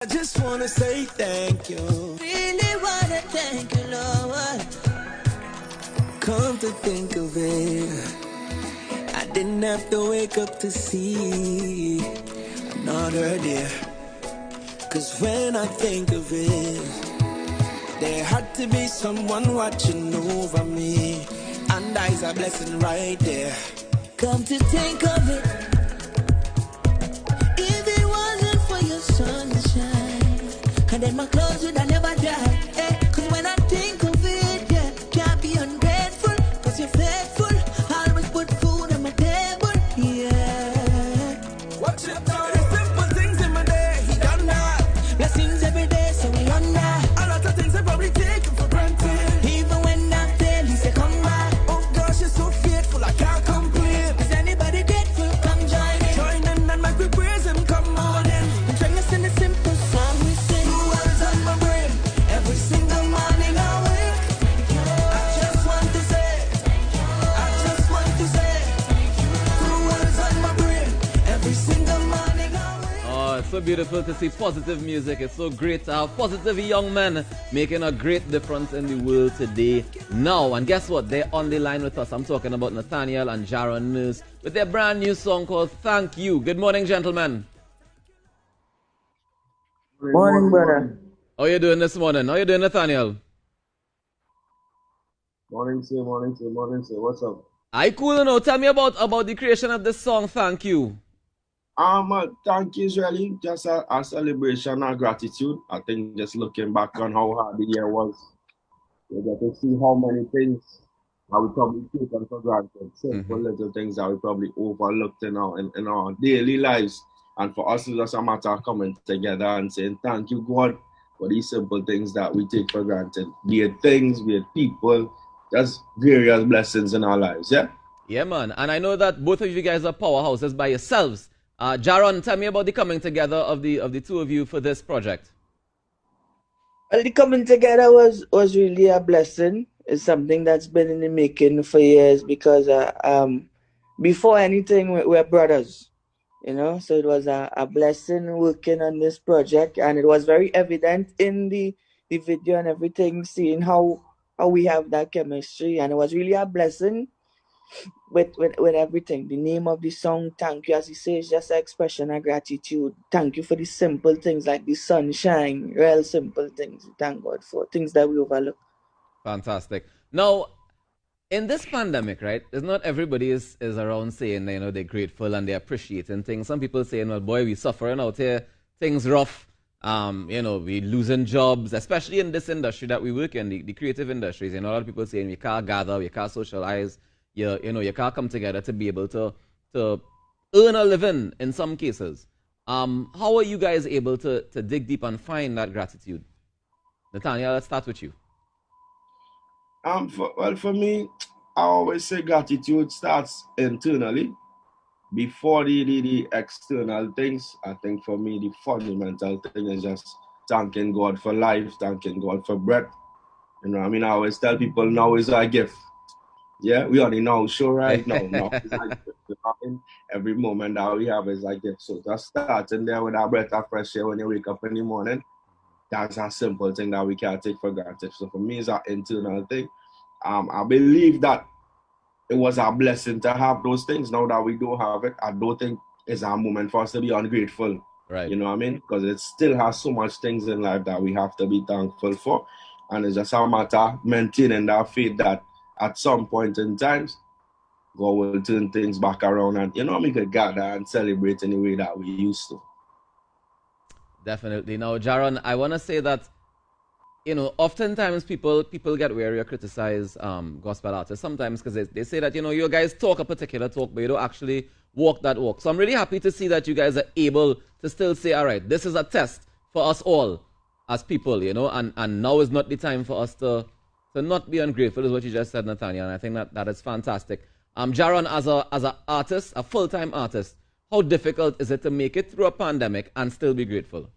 I just wanna say thank you. Really wanna thank you, Lord. Come to think of it, I didn't have to wake up to see another day. Cause when I think of it, there had to be someone watching over me, and that's a blessing right there. Come to think of it, if it wasn't for your sunshine, and then my clothes would have never died. Cause when I think of it, yeah, can't be ungrateful. Cause you're faithful, always put food on my table, yeah. Watch it now, the simple things in my day, he done that. Blessings every day, so we on that. A lot of things I probably taken for granted. Even when I fail, he said come back. Oh gosh, you're so faithful, I can't complain. Is anybody grateful? Come join in. Join in and make we praise him, come on in. And join us in the simple song we sing. Two words on my brain, every single morning I wake. I just want to say, I just want to say, two words on my brain, every single morning I wake. Oh, it's so beautiful to see positive music. It's so great to have positive young men making a great difference in the world today. Now, and guess what? They're on the line with us. I'm talking about Nathanael and Jaron with their brand new song called Thank You. Good morning, gentlemen. Morning, brother. How you doing this morning? How you doing, Nathanael? Morning, sir. Morning, sir. Morning, sir. What's up? I cool now. Tell me about the creation of this song, Thank You. Thank you is really just a celebration of gratitude. I think just looking back on how hard the year was, you get to see how many things that we probably taken for granted. Simple little things that we probably overlooked in our daily lives. And for us, it's just a matter of coming together and saying, thank you, God, for these simple things that we take for granted. Be it things, be it people, just various blessings in our lives, yeah? Yeah, man. And I know that both of you guys are powerhouses by yourselves. Jaron, tell me about the coming together of the two of you for this project. Well, the coming together was really a blessing. It's something that's been in the making for years because before anything we're brothers, you know. So it was a blessing working on this project, and it was very evident in the video and everything, seeing how we have that chemistry, and it was really a blessing with everything. The name of the song, thank you, as he says, just an expression of gratitude. Thank you for the simple things like the sunshine, real simple things. Thank God for things that we overlook. Fantastic. Now, in this pandemic, right, it's not everybody is around saying, they're grateful and they're appreciating things. Some people saying, well, boy, we suffering out here, things rough. We losing jobs, especially in this industry that we work in, the creative industries. A lot of people saying we can't gather, we can't socialize, you can't come together to be able to earn a living in some cases. How are you guys able to dig deep and find that gratitude? Nathaniel, let's start with you. For me, I always say gratitude starts internally before the external things. I think for me, the fundamental thing is just thanking God for life, thanking God for breath. You know, I mean, I always tell people now is a gift. Yeah, we on the now show right now. Now is a gift. Every moment that we have is a gift. So just starting there with a breath of fresh air when you wake up in the morning, that's a simple thing that we can't take for granted. So for me, it's an internal thing. I believe that it was a blessing to have those things. Now that we do have it, I don't think it's a moment for us to be ungrateful. Right. You know what I mean? Because it still has so much things in life that we have to be thankful for. And it's just a matter of maintaining that faith that at some point in time, God will turn things back around and, we could gather and celebrate in the way that we used to. Definitely. Now, Jaron, I want to say that, oftentimes people get wary or criticize gospel artists sometimes because they say that, you guys talk a particular talk, but you don't actually walk that walk. So I'm really happy to see that you guys are able to still say, all right, this is a test for us all as people, and now is not the time for us to not be ungrateful, is what you just said, Nathaniel, and I think that is fantastic. Jaron, as an artist, a full-time artist, how difficult is it to make it through a pandemic and still be grateful?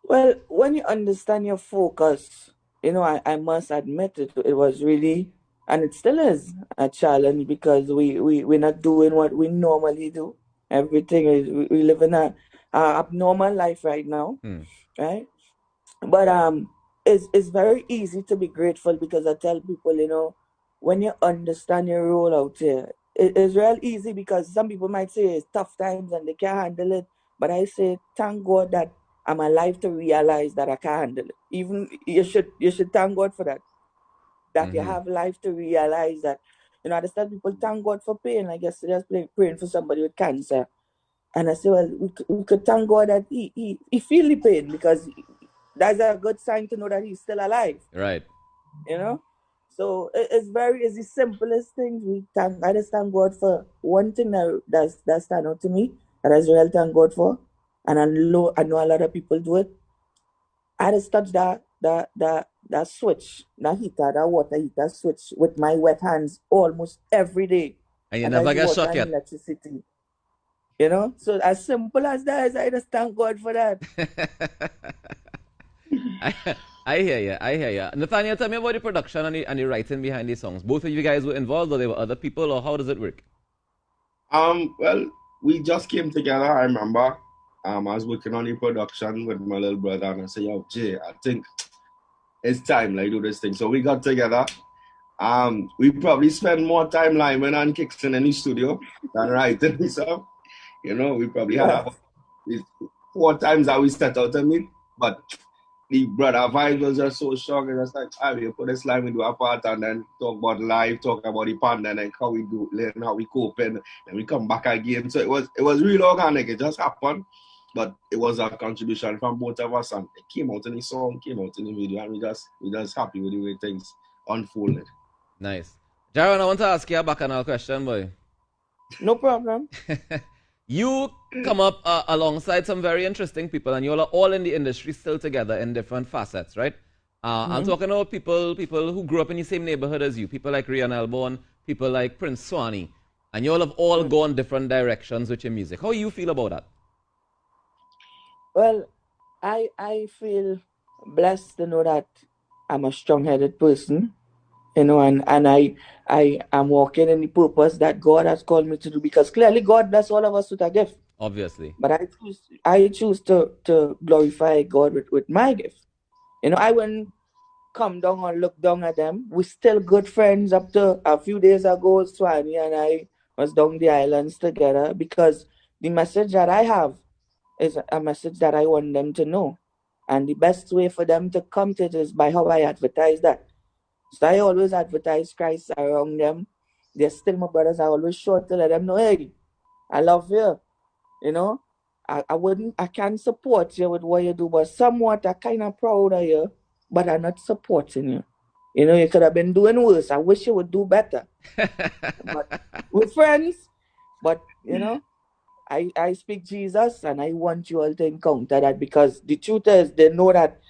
Well, when you understand your focus, I must admit it was really, and it still is, a challenge because we're not doing what we normally do. Everything is, we live in abnormal life right now, Hmm. right? But it's very easy to be grateful because I tell people, when you understand your role out here, it's real easy because some people might say it's tough times and they can't handle it. But I say, thank God that I'm alive to realize that I can handle it. Even you should thank God for that. That you Mm-hmm. have life to realize that. I understand people thank God for pain. Like yesterday, I was praying for somebody with cancer. And I say, well, we could thank God that he feel the pain because that's a good sign to know that he's still alive, Right. you know? So it's the simplest things. I just thank God for one thing that stand out to me that I really thank God for. And I know a lot of people do it. I just touch that switch, that heater, that water heater switch with my wet hands almost every day. And you And that's never the get water shocked and yet. electricity. So as simple as that, I just thank God for that. I, I hear you. I hear you. Nathaniel, tell me about the production and the writing behind these songs. Both of you guys were involved, or there were other people, or how does it work? Well, we just came together. I remember, I was working on the production with my little brother, and I said, "Yo, Jay, I think it's time, like, do this thing." So we got together. We probably spend more time liming and kicking in the studio than writing. So, we probably had Yes. about 4 times that we set out to meet, but the brother vibe was just so strong. And it's like, we put this line, we do a part, and then talk about life, talk about the pandemic, how we do, learn how we cope, and then we come back again. So it was really organic. It just happened, but it was a contribution from both of us, and it came out in the song, came out in the video, and we just happy with the way things unfolded. Nice. Jaron, I want to ask you a bacchanal question, boy. No problem. You come up alongside some very interesting people, and you all are all in the industry still together in different facets, right? I'm Mm-hmm. talking about people who grew up in the same neighborhood as you, people like Rian Albon, people like Prince Swanee, and you all have all Mm. gone different directions with your music. How you feel about that? Well, I feel blessed to know that I'm a strong-headed person, and I am walking in the purpose that God has called me to do because clearly God bless all of us with a gift. Obviously. But I choose to glorify God with my gift. I wouldn't come down or look down at them. We're still good friends up to a few days ago. Swani and I was down the islands together because the message that I have is a message that I want them to know. And the best way for them to come to it is by how I advertise that. So I always advertise Christ around them. They're still my brothers. I always sure to let them know, hey, I love you. You know, I can't support you with what you do, but somewhat I kind of proud of you, but I'm not supporting you. You could have been doing worse. I wish you would do better. But we're friends, but I speak Jesus and I want you all to encounter that because the truth is they know that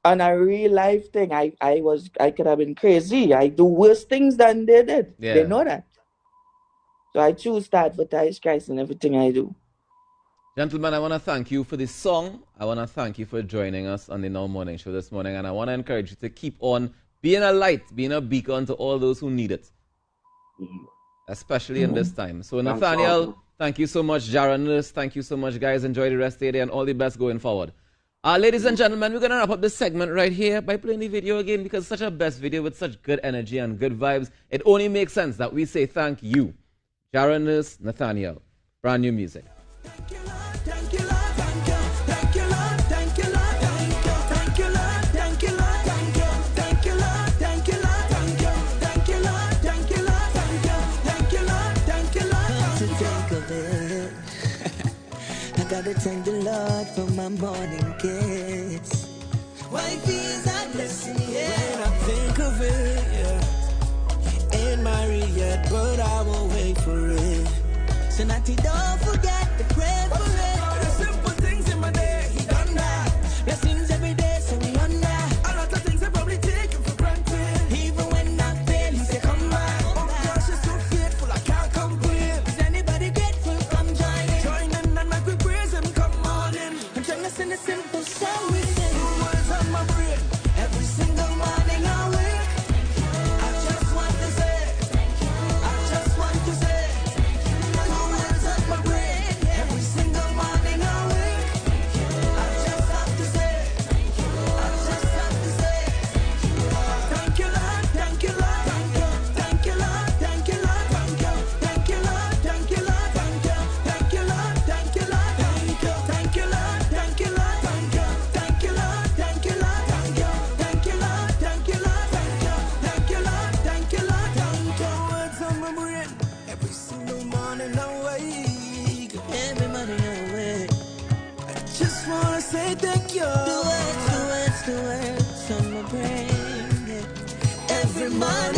on a real life thing, I could have been crazy. I do worse things than they did. They Yeah. know that. So I choose to advertise Christ in everything I do. Gentlemen, I want to thank you for this song. I want to thank you for joining us on the Now Morning Show this morning. And I want to encourage you to keep on being a light, being a beacon to all those who need it, Mhm. especially in this Mhm. time. So, Thanks all. Nathaniel, thank you so much. Jaron, thank you so much, guys. Enjoy the rest of the day and all the best going forward. Ladies and gentlemen, we're going to wrap up this segment right here by playing the video again because it's such a best video with such good energy and good vibes. It only makes sense that we say thank you. Jaron, Nathaniel, brand new music. Thank you, Lord. Thank you, Lord. Thank you. Thank you, Lord. Thank you, Lord. Thank you. Thank you, Lord. Thank you, Lord. Thank you. Thank you, Lord. Thank you, Lord. Thank you. Thank you, Lord. Thank you, Lord. Thank you. Thank you, Lord. Thank you, Lord. Come to think of it, I gotta thank the Lord for my morning kiss. Wife is a blessing, yeah. When I think of it, yeah. Ain't married yet, but I won't wait for it. So Natty, don't forget to pray for it. The simple things in my day, he done that. Blessings every day, so we on that. A lot of things I probably taken for granted. Even when I fail, he say come back. Oh gosh, you're so faithful, I can't complain. Is anybody grateful? Come join in. Join in and make we praise him, come on in. I'm trying to sing a simple song we sing. The words on my brain, every single morning I wake. I just want to say, I just want to say. Every single morning I wake, say thank you. The words on my brain. Every morning.